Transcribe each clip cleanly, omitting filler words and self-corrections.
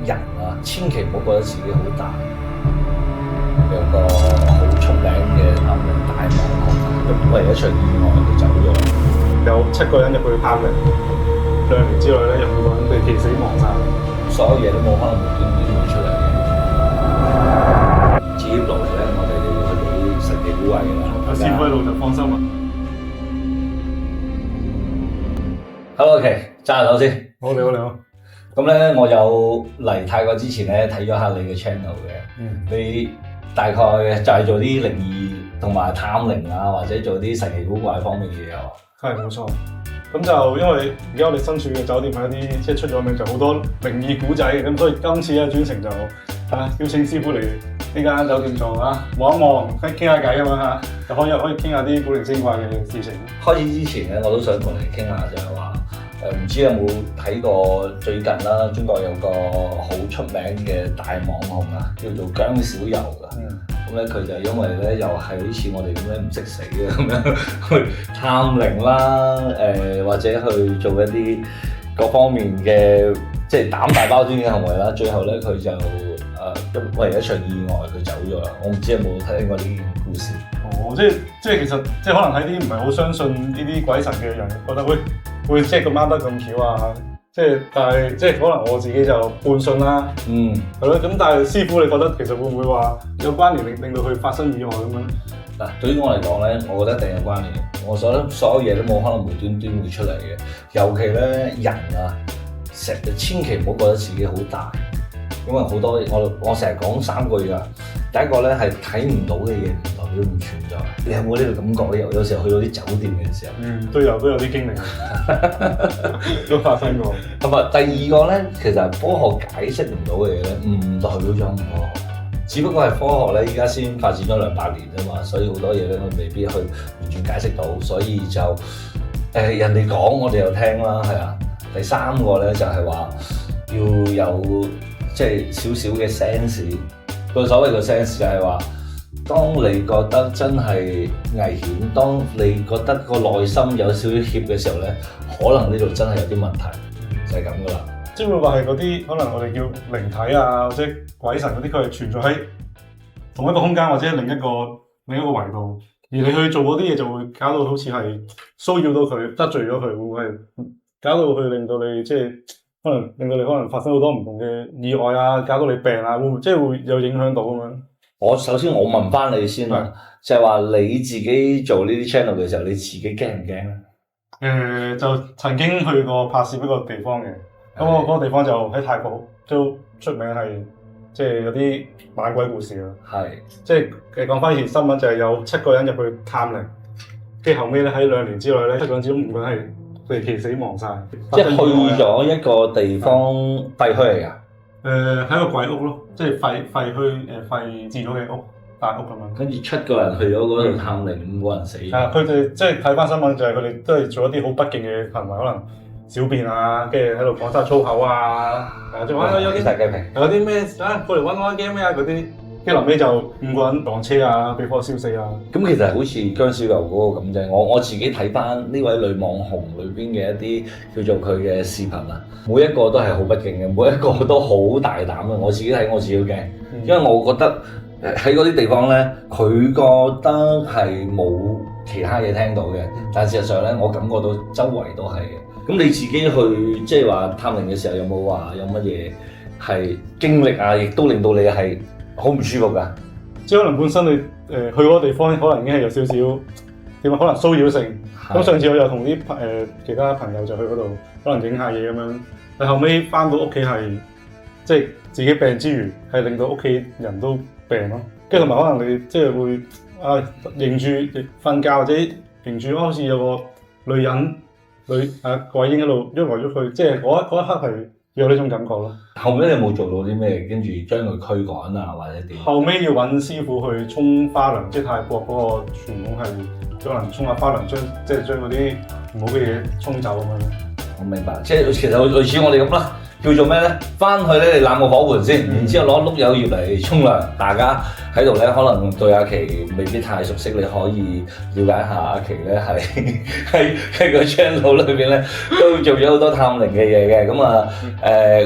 人啊，千祈唔好覺得自己好大。有個好出名嘅探靈大網紅，咁為咗一場意外佢走咗。有7個人入去探靈，2年之內咧有5個人被其死亡晒。所有嘢都冇可能無端端會出嚟嘅。至於落嚟咧，我哋就要去到啲神奇古怪嘅啦。有師傅喺度就放心啦。OK，揸下手先。好，你好，你好。咁咧，我有嚟泰國之前咧睇咗下你嘅 channel 嘅。你大概就係做啲靈異同埋探靈啊，或者做啲神奇古怪方面嘅嘢啊。係冇錯。咁就因為而家我哋身處嘅酒店係一啲即係出咗名就好多靈異古仔嘅，咁所以今次咧專程就邀請師傅嚟呢間酒店做望一望，傾下偈咁樣嚇，就可以傾下啲古靈精怪嘅事情。開始之前咧，我都想同你傾下就係話。唔知有冇睇過最近啦？中國有個好出名嘅大網紅啊，叫做姜小柔噶。咁咧佢就因為咧又係好似我哋咁樣唔識死嘅咁樣去探靈啦，或者去做一啲各方面嘅即係膽大包天嘅行為啦。最後咧佢就因為一場意外佢走咗啦。我唔知有冇聽過呢件故事。哦，即係其實即係可能喺啲唔係好相信呢啲鬼神嘅人覺得會即係咁啱得咁巧啊！但係即係可能我自己就半信啦。係咯。咁但係師傅你覺得其實會唔會話有關聯令到佢發生意外咁樣？嗱，對於我嚟講咧，我覺得一定有關聯。我覺得所有嘢都冇可能無端端會出嚟嘅。尤其咧人啊，成日千祈唔好覺得自己好大，因為好多我成日講3句㗎。第一個咧係睇唔到嘅嘢唔代表唔存在。你有冇呢個感覺？有時候去到啲酒店嘅時候，都有啲經歷，都發生過。咁啊，第二個咧，其實科學解釋唔到嘅嘢咧，唔代表咗唔科學。只不過係科學咧，依家先發展咗200年啫嘛，所以好多嘢咧，我未必去完全解釋到，所以就人哋講我哋又聽啦，係啊。第3個咧就係話要有即係少少嘅 sense。個所謂嘅 sense 就係話，當你覺得真係危險，當你覺得個內心有少少怯嘅時候咧，可能呢度真係有啲問題，就係咁噶啦。即係會話係嗰啲可能我哋叫靈體啊，或者鬼神嗰啲，佢係存在喺同一個空間或者另一個維度，而你去做嗰啲嘢就會搞到好似係騷擾到佢，得罪咗佢，會唔會係搞到佢令到你即係？可能令到你可能發生好多唔同嘅意外啊，搞到你病啊，會有影響到咁樣？首先我問翻你先啦，就係話你自己做呢啲 channel 嘅時候，你自己驚唔驚咧？就曾經去過拍攝一個地方嘅，咁嗰個地方就喺泰國都出名係即係有啲猛鬼故事啊。係，即係講翻以前新聞就係有7個人入去探靈，跟住後尾咧喺2年之內咧，7個人之中5個人係被其死亡晒，即係去咗一個地方廢墟嚟㗎。喺個鬼屋咯，即係廢墟廢置咗嘅屋，大屋咁樣。跟住7個人去咗嗰度探靈，5個人死。佢哋即係睇翻新聞就係佢哋都係做一啲好不敬嘅行為，可能小便啊，跟住喺度講晒粗口啊，仲有啲大雞皮，有啲咩過嚟揾我 game 咩啊嗰啲。跟住臨尾就5個人撞車啊，被火燒死啊！咁其實好似姜小柔嗰個咁啫。我自己睇翻呢位女網紅裏邊嘅一啲叫做佢嘅視頻啊，每一個都係好不敬嘅，每一個都好大膽嘅。我自己睇我自己都驚，因為我覺得喺嗰啲地方咧，佢覺得係冇其他嘢聽到嘅，但事實上咧，我感覺到周圍都係嘅。咁你自己去即係話探靈嘅時候，有冇話有乜嘢係經歷啊？亦都令到你係好唔舒服㗎，即係可能本身你去嗰個地方，可能已經係有少少點啊，可能騷擾性。咁上次我又同啲其他朋友就去嗰度，可能影下嘢咁樣。但後尾翻到屋企係即係自己病之餘，係令到屋企人都病咯。跟住同埋可能你即係會認住瞓覺或者認住好似有個女人鬼影喺度喐來喐去，即係嗰一刻係有呢種感覺咯。後尾你有冇做到啲咩？跟住將佢驅趕啊，或者點？後尾要揾師傅去沖花涼，即係泰國嗰個傳統係可能沖下花涼，將嗰啲唔好嘅嘢沖走咁樣。我明白，即係其實類似我哋咁啦，叫做咩咧？翻去咧，你攬個火盆先，然之後攞碌柚葉嚟沖涼。大家喺度咧，可能對阿琪未必太熟悉，你可以了解下阿琪咧喺個 channel 裏邊咧都做咗好多探靈嘅嘢嘅。咁啊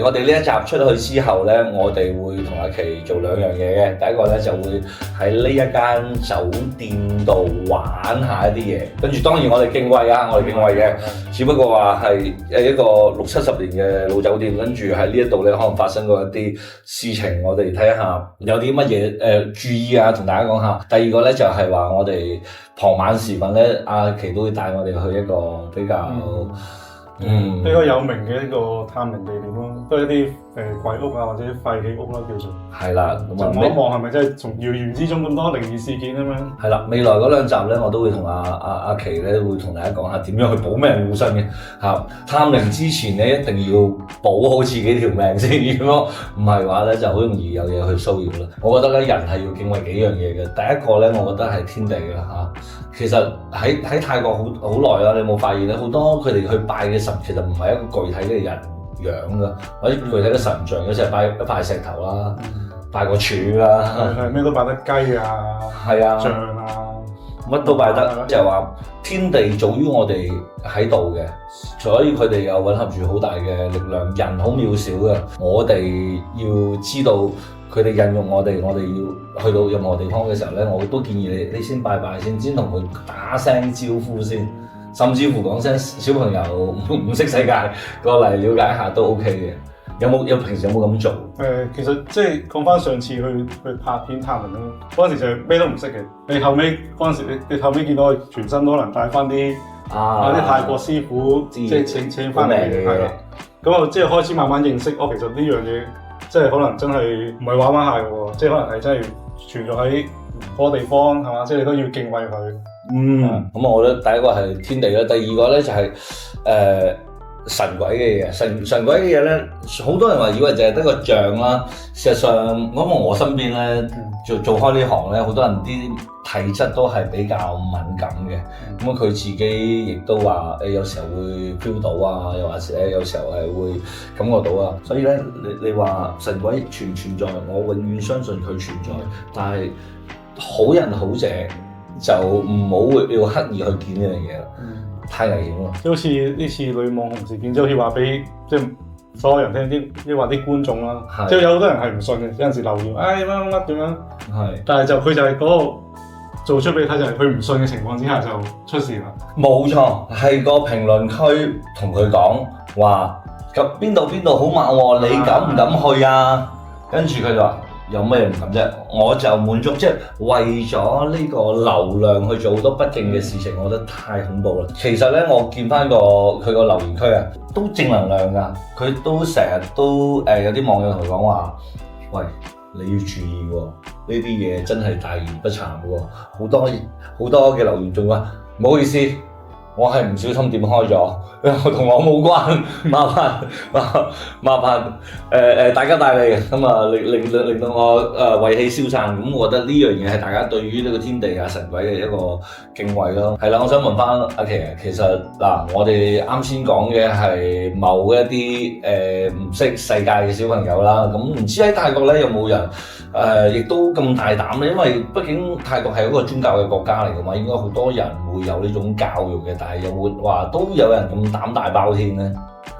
我哋呢一集出去之後咧，我哋會同阿琪做兩樣嘢嘅。第一個咧就會喺呢一間酒店度玩下一啲嘢，跟住當然我哋敬畏啊，我哋敬畏嘅，只不過話係一個60-70年嘅老酒店，跟住喺呢一度咧可能發生過一啲事情，我哋睇下有啲乜嘢注意啊，同大家講下。第二個咧就係話我哋傍晚時分咧，阿琪都會帶我哋去一個比較比較有名嘅一個探靈地點咯，都係一啲鬼屋啊或者廢棄屋啦叫做。係啦，咁啊望一望係咪真係從遙遠之中咁多靈異事件咁樣？係啦，未來嗰兩集咧，我都會同阿琪咧會同大家講下點樣去保命護身嘅嚇。探靈之前咧一定要保好自己條命先，如果唔係話咧就好容易有嘢去騷擾啦。我覺得咧人係要敬畏幾樣嘢嘅，第一個咧我覺得係天地嘅嚇。其實喺泰國好耐啦，你有冇發現咧？好多佢哋去拜嘅神其實唔係一個具體嘅人樣噶，或者具體嘅神像，有時係拜一塊石頭啦，拜個柱啦，係咩都拜得雞啊，係啊，象啊，乜都拜得，就係話天地早於我哋喺度嘅，所以佢哋有混合住好大嘅力量，人好渺小嘅，我哋要知道。佢哋引用我哋要去到任何地方嘅時候咧，我都建議你先拜拜先同佢打聲招呼先，甚至乎講聲小朋友唔識世界過嚟了解下都 OK 嘅。平時有冇咁做？其實即係講翻上次去拍片探靈咯，嗰陣時就係咩都唔識嘅。你後尾嗰陣時，你後尾見到佢全身都可能帶翻啲啲泰國師傅，即係請翻嚟嘅，係啦。咁我即係開始慢慢認識，其實呢樣嘢。即係可能真係唔係玩下嘅喎，即係可能係真係存在喺嗰個地方係嘛，即係你都要敬畏佢。咁我覺得第一個係天地啦，第二個咧就係神鬼嘅嘢。神鬼嘅嘢咧，好多人話以為就係得個像啦。事實上，我身邊咧做開呢行咧，好多人啲體質都係比較敏感嘅。咁佢自己亦都話有時候會 feel 到啊，又或者有時候係會感覺到啊。所以咧，你話神鬼存在，我永遠相信佢存在。但係好人好者就唔好要刻意去見呢樣嘢啦。太危險咯！即好似呢次女網紅事件，即好似話俾即係所有人聽啲話啲觀眾啦，即係有好多人係唔信嘅，有陣時留言乜點樣，係，但係佢就係嗰個做出俾你睇，就係佢唔信嘅情況之下就出事啦。冇錯，係個評論區同佢講話咁邊度好猛喎，你敢唔敢去啊？跟住佢就話。有咩唔敢啫？我就滿足，即係為咗呢個流量去做好多不敬嘅事情，我覺得太恐怖啦。其實咧，我見翻佢個留言區啊，都正能量㗎。佢都成日都有啲網友同佢講話，喂，你要注意喎，呢啲嘢真係大言不慚喎。好多嘅留言仲話唔好意思。我係唔小心點開咗，同我冇關，麻煩大家大利咁啊，令到我胃氣消散。咁我覺得呢樣嘢係大家對於呢個天地啊神鬼嘅一個敬畏咯。係啦，我想問翻阿琪，其實嗱，我哋啱先講嘅係某一啲唔識世界嘅小朋友啦。咁唔知喺泰國咧有冇人亦都咁大膽咧？因為畢竟泰國係一個宗教嘅國家嚟㗎嘛，應該好多人會有呢種教育嘅。但係有冇話都有人咁膽大包天咧？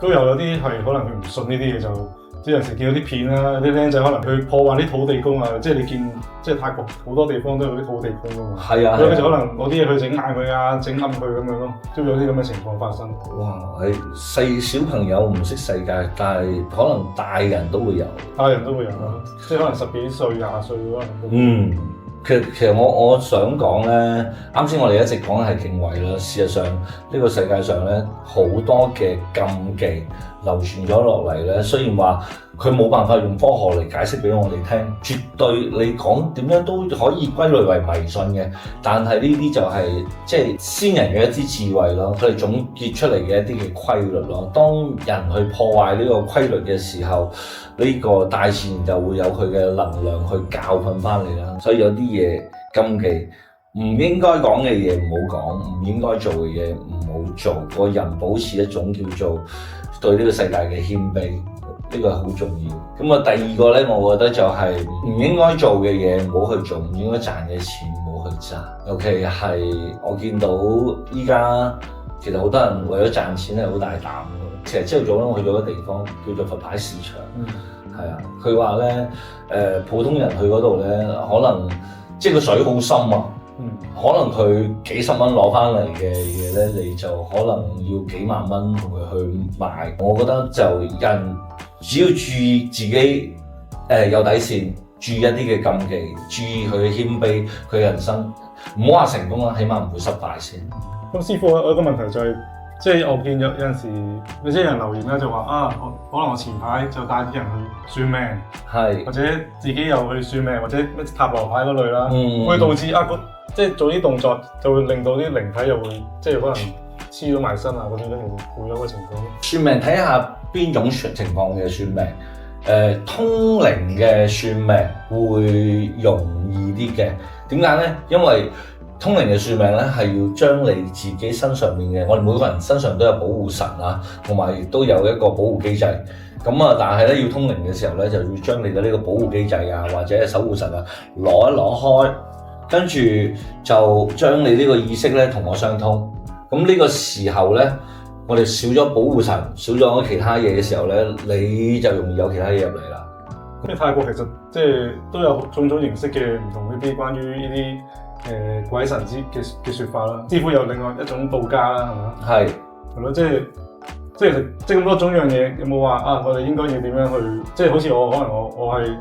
都有啲係可能佢唔信呢啲嘢，就即係有時見到啲片啦，啲僆仔可能佢破壞啲土地公啊，即係你見即係泰國好多地方都有啲土地公㗎嘛。係啊，所以佢就可能攞啲嘢去整爛佢啊，整冧佢咁樣咯，都有啲咁嘅情況發生。哇！係細小朋友唔識世界，但係可能大人都會有。大人都會有咯，即係可能10幾歲、20歲可能。其實我想講咧，啱先我哋一直講係敬畏啦。事實上呢個世界上咧好多嘅禁忌流傳咗落嚟咧，雖然話佢冇辦法用科學嚟解釋俾我哋聽，絕對你講點樣都可以歸類為迷信嘅。但係呢啲就係即係先人嘅一啲智慧咯，佢哋總結出嚟嘅一啲嘅規律咯。當人去破壞呢個規律嘅時候，呢個大自然就會有佢嘅能量去教訓翻你啦。所以有啲嘢禁忌唔應該講嘅嘢唔好講，唔應該做嘅嘢唔好做。個人保持一種叫做對呢個世界嘅謙卑，呢個係好重要。咁啊，第二個咧，我覺得就係唔應該做嘅嘢唔好去做，唔應該賺嘅錢唔好去賺。尤其係我見到依家其實好多人為咗賺錢係好大膽嘅。其實朝頭早咧，我去咗個地方叫做佛牌市場，係啊，佢話咧普通人去嗰度咧，可能即係個水好深啊。可能佢幾十蚊攞翻嚟嘅嘢咧，你就可能要幾萬蚊同佢去買。我覺得就人只要注意自己有底線，注意一啲嘅禁忌，注意佢嘅謙卑，佢人生唔好話成功啦，起碼唔會失敗先。咁師傅，我有個問題就係，即係我見有陣時，有啲人留言咧就話啊，可能我前排就帶啲人去算命，係或者自己又去算命，或者咩塔羅牌嗰類啦，會導致即係做啲動作就會令到啲靈體又會即係可能黐到埋身啊嗰啲，跟住會有個情況。算命睇下邊種情況嘅算命，通靈嘅算命會容易啲嘅。點解咧？因為通靈嘅算命咧係要將你自己身上面嘅，我哋每個人身上都有保護神啊，同埋亦都有一個保護機制。咁啊，但係咧要通靈嘅時候咧，就要將你嘅呢個保護機制啊，或者守護神啊攞一攞開。跟住就將你呢個意識咧同我相通，咁呢個時候咧，我哋少咗保護神，少咗其他嘢嘅時候咧，你就容易有其他嘢入嚟啦。咁泰國其實即係都有種種形式嘅唔同呢啲關於呢啲鬼神嘅説法啦。師傅有另外一種道家啦，係嘛？係咯，即係咁多種樣嘢，有冇話啊？我哋應該要點樣去？即係好似可能我係。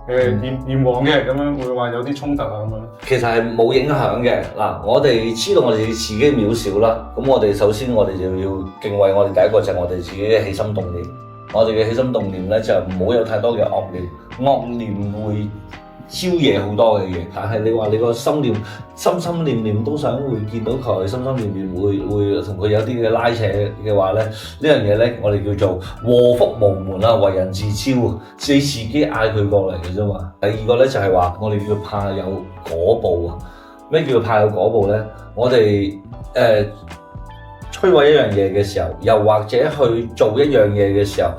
驗黃嘅咁樣會話有啲衝突啊咁樣，其實係冇影響嘅。嗱，我哋知道我哋自己渺小啦，咁我哋首先我哋就要敬畏我哋第一個就係我哋自己嘅起心動念。我哋嘅起心動念咧就唔好有太多嘅惡念，惡念會招惹好多嘅嘢。但係你話你個心念心心念念都想會見到佢，心心念念會同佢有啲嘅拉扯嘅話咧，呢樣嘢咧我哋叫做禍福無門啊，為人自招，你自己嗌佢過嚟嘅啫嘛。第二個咧就係話我哋叫怕有果報啊。咩叫怕有果報咧？我哋摧毀一樣嘢嘅時候，又或者去做一樣嘢嘅時候，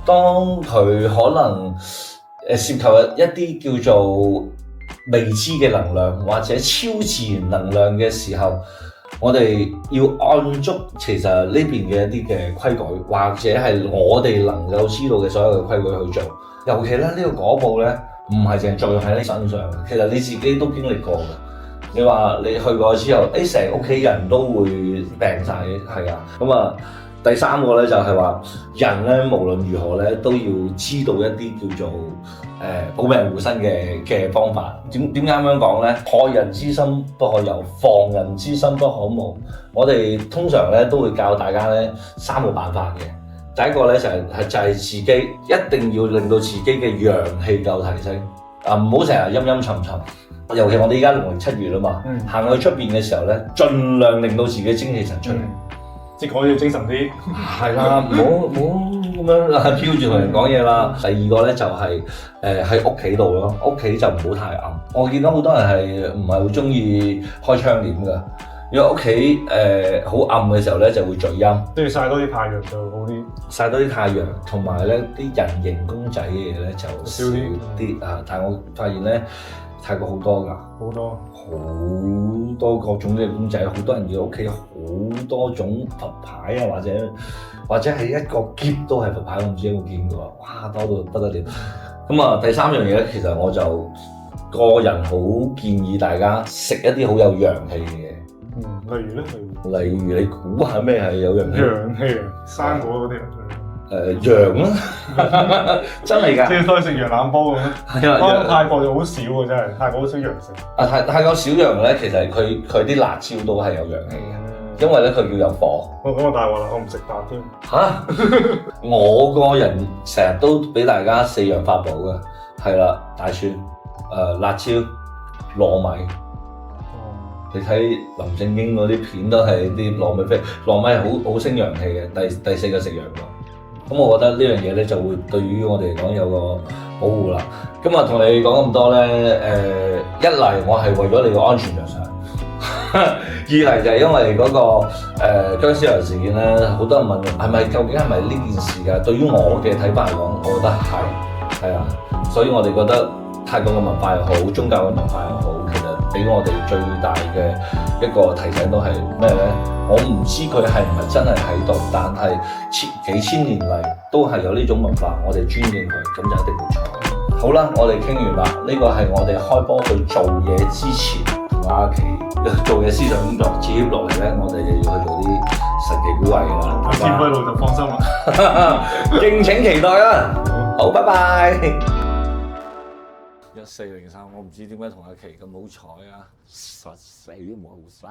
當佢可能涉及一啲叫做未知嘅能量或者超自然能量嘅時候，我哋要按足其實呢邊嘅一啲嘅規矩，或者係我哋能夠知道嘅所有嘅規矩去做。尤其咧呢個果報咧，唔係淨係作用喺你身上嘅，其實你自己都經歷過嘅。你話你去過之後，成屋企人都會病晒嘅，係啊。咁啊，第三個咧就係話人咧無論如何咧都要知道一啲叫做保命護身嘅方法。點解咁樣講咧？害人之心不可有，防人之心不可無。我哋通常咧都會教大家咧三個辦法嘅。第一個咧就係自己一定要令到自己嘅陽氣夠提升啊，唔好成日陰陰沉沉。尤其我哋而家農曆7月啦嘛，行去出邊嘅時候咧，盡量令到自己精氣神出嚟，即係講要精神啲。係啦，唔好咁樣飄住同人講嘢啦。第二個咧就係喺屋企度咯，屋企就唔好太暗。我見到好多人係唔係好中意開窗簾㗎，因為屋企好暗嘅時候咧就會聚陰。都要曬多啲太陽就好啲，曬多啲太陽，同埋咧啲人形公仔嘅嘢咧就少啲啊。但係我發現咧，泰國好多㗎，好多各種嘅公仔，好多人嘅屋企好多種佛牌啊，或者係一個篋都係佛牌，我唔知有冇見過，哇，多到不得了。咁啊，第三樣嘢咧，其實我就個人好建議大家食一啲好有陽氣嘅嘢。例如咧，例如你估下咩係有陽氣？陽氣啊，生果嗰啲啊。羊啦，真係㗎，即係都係食羊腩煲咁樣。係啊，泰國就好少喎，真係泰國好少羊食。泰國少羊咧，其實佢啲辣椒都係有陽氣嘅，因為咧佢叫有火。咁我大鑊啦，我唔食辣添。嚇！我個人成日都俾大家4樣法寶嘅，係啦，大蒜、辣椒、糯米。你睇林正英嗰啲片都係啲糯米飛，糯米係好升陽氣嘅。第4個食羊肉。咁我覺得呢樣嘢咧就會對於我哋嚟講有個保護啦。今日同你講咁多咧，一嚟我係為咗你個安全着想，二嚟就係因為嗰、個殭屍人事件咧，好多人問究竟係咪呢件事㗎？對於我嘅睇法嚟講，我覺得係啊，所以我哋覺得泰國嘅文化又好，宗教嘅文化又好，其實俾我哋最大嘅一個提醒都係咩咧？我唔知佢係唔係真係喺度，但係幾千年嚟都係有呢種文化，我哋尊敬佢，咁就一定冇錯。好啦，我哋傾完啦，呢個係我哋開波去做嘢之前同阿奇做嘅思想工作，接落嚟咧，我哋就要去做啲神奇古怪嘅啦。見歸路就放心啦，敬請期待啦。好，拜拜。1403，我唔知點解同阿奇咁好彩啊！實死都冇好生。